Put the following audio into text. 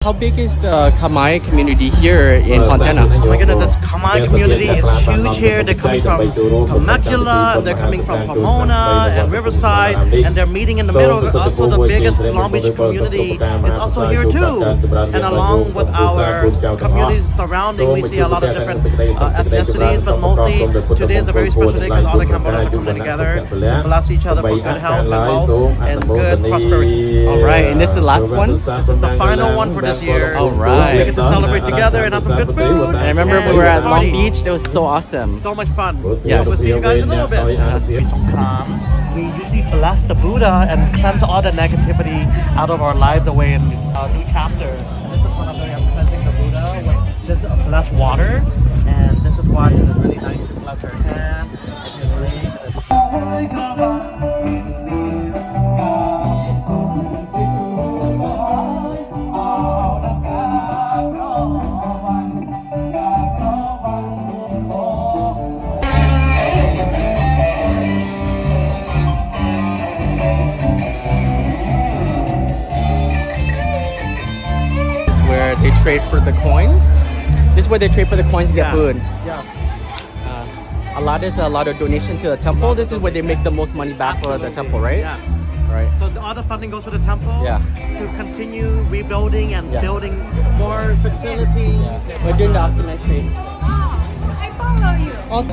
How big is the Khmer community here in Fontana? Oh my goodness, this Khmer community is huge here. They're coming from Temecula, they're coming from Pomona and Riverside, and they're meeting in the middle. Also, the biggest Long Beach community is also here too. And along with our communities surrounding, we see a lot of different ethnicities, but mostly today is a very special day because all the Cambodians are coming together to bless each other for good health and wealth and good prosperity. All right, and this is the last one? This is the final one for this year. All right. We get to celebrate together and have some good food. I remember we were at Long Beach. It was so awesome. So much fun. Yes. We'll see you guys in a little bit. We usually bless the Buddha and cleanse all the negativity out of our lives away in new chapters. And this is one of the I'm cleansing the Buddha with this blessed water. And this is why it is really nice to bless her hand and his leg. Where they trade for the coins. This is where they trade for the coins to get food. Yeah. A lot of donation to the temple. This is where they make the most money back for the temple, right? Yes. Right. So all the funding goes to the temple to continue rebuilding and building more facilities. Yeah. We're doing the documentary. I follow you. Oh.